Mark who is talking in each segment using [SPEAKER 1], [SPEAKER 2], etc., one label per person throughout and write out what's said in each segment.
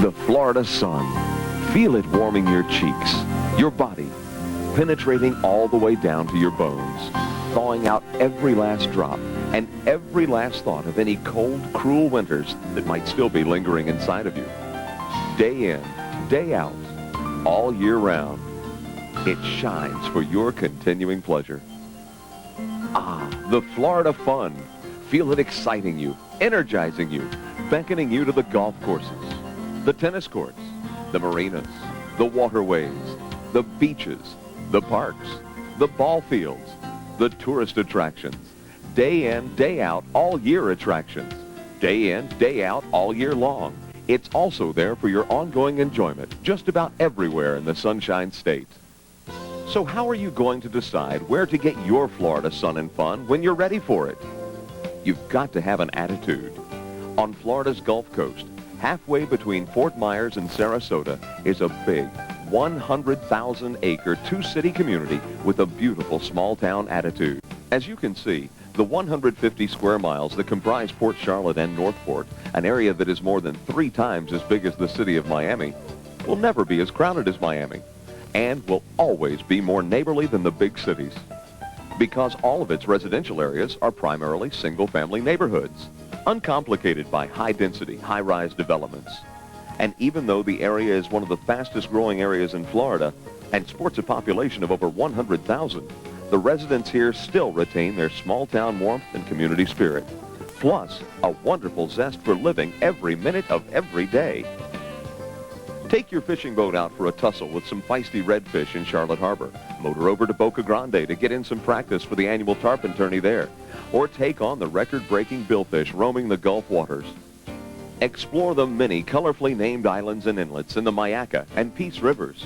[SPEAKER 1] The Florida sun. Feel it warming your cheeks, your body, penetrating all the way down to your bones, thawing out every last drop and every last thought of any cold, cruel winters that might still be lingering inside of you. Day in, day out, all year round, it shines for your continuing pleasure. Ah, the Florida fun. Feel it exciting you, energizing you, beckoning you to the golf courses, the tennis courts, the marinas, the waterways, the beaches, the parks, the ball fields, the tourist attractions, day in, day out, all year attractions, day in, day out, all year long. It's also there for your ongoing enjoyment just about everywhere in the Sunshine State. So how are you going to decide where to get your Florida sun and fun when you're ready for it? You've got to have an attitude. On Florida's Gulf Coast, halfway between Fort Myers and Sarasota, is a big 100,000-acre two-city community with a beautiful small-town attitude. As you can see, the 150 square miles that comprise Port Charlotte and Northport, an area that is more than 3 times as big as the city of Miami, will never be as crowded as Miami, and will always be more neighborly than the big cities, because all of its residential areas are primarily single-family neighborhoods, uncomplicated by high-density, high-rise developments. And even though the area is one of the fastest-growing areas in Florida and sports a population of over 100,000, the residents here still retain their small-town warmth and community spirit, plus a wonderful zest for living every minute of every day. Take your fishing boat out for a tussle with some feisty redfish in Charlotte Harbor. Motor over to Boca Grande to get in some practice for the annual tarpon tourney there. Or take on the record-breaking billfish roaming the Gulf waters. Explore the many colorfully named islands and inlets in the Myakka and Peace Rivers.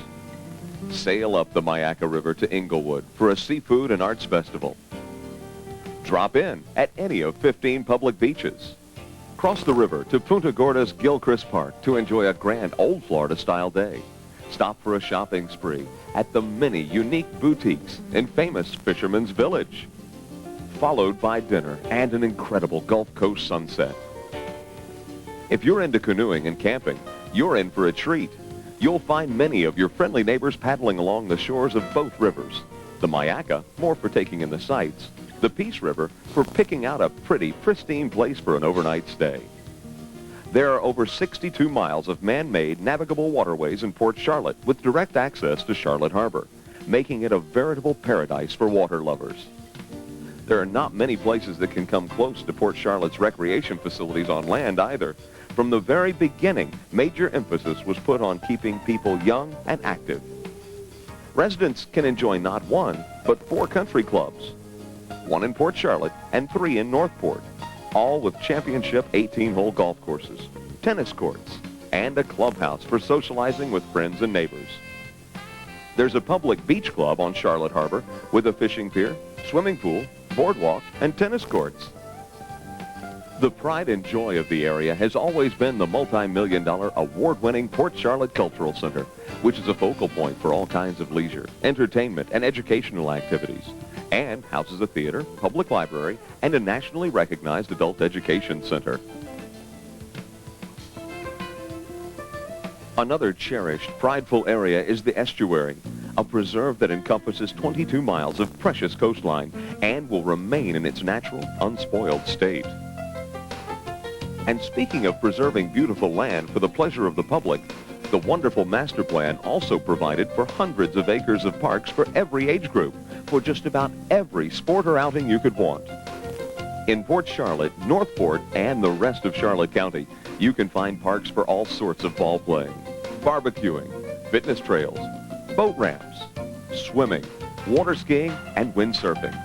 [SPEAKER 1] Sail up the Myakka River to Inglewood for a seafood and arts festival. Drop in at any of 15 public beaches. Cross the river to Punta Gorda's Gilchrist Park to enjoy a grand old Florida-style day. Stop for a shopping spree at the many unique boutiques in famous Fisherman's Village, followed by dinner and an incredible Gulf Coast sunset. If you're into canoeing and camping, you're in for a treat. You'll find many of your friendly neighbors paddling along the shores of both rivers. The Myakka, more for taking in the sights. The Peace River, for picking out a pretty, pristine place for an overnight stay. There are over 62 miles of man-made navigable waterways in Port Charlotte with direct access to Charlotte Harbor, making it a veritable paradise for water lovers. There are not many places that can come close to Port Charlotte's recreation facilities on land either. From the very beginning, major emphasis was put on keeping people young and active. Residents can enjoy not one, but 4 country clubs, 1 in Port Charlotte and 3 in Northport, all with championship 18-hole golf courses, tennis courts, and a clubhouse for socializing with friends and neighbors. There's a public beach club on Charlotte Harbor with a fishing pier, swimming pool, boardwalk, and tennis courts. The pride and joy of the area has always been the multi-million-dollar award-winning Port Charlotte Cultural Center, which is a focal point for all kinds of leisure, entertainment, and educational activities, and houses a theater, public library, and a nationally recognized adult education center. Another cherished, prideful area is the estuary, a preserve that encompasses 22 miles of precious coastline and will remain in its natural, unspoiled state. And speaking of preserving beautiful land for the pleasure of the public, the wonderful master plan also provided for hundreds of acres of parks for every age group, for just about every sport or outing you could want. In Port Charlotte, Northport, and the rest of Charlotte County, you can find parks for all sorts of ball playing, barbecuing, fitness trails, boat ramps, swimming, water skiing, and windsurfing.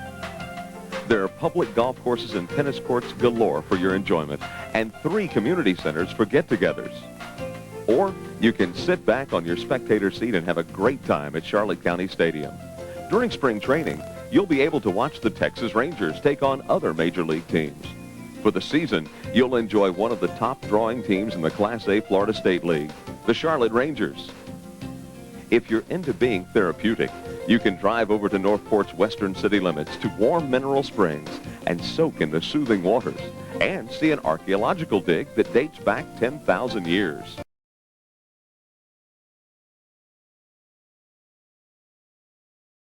[SPEAKER 1] There are public golf courses and tennis courts galore for your enjoyment, and 3 community centers for get-togethers. Or you can sit back on your spectator seat and have a great time at Charlotte County Stadium. During spring training, you'll be able to watch the Texas Rangers take on other major league teams. For the season, you'll enjoy one of the top drawing teams in the Class A Florida State League, the Charlotte Rangers. If you're into being therapeutic, you can drive over to Northport's western city limits to warm Mineral Springs and soak in the soothing waters and see an archaeological dig that dates back 10,000 years.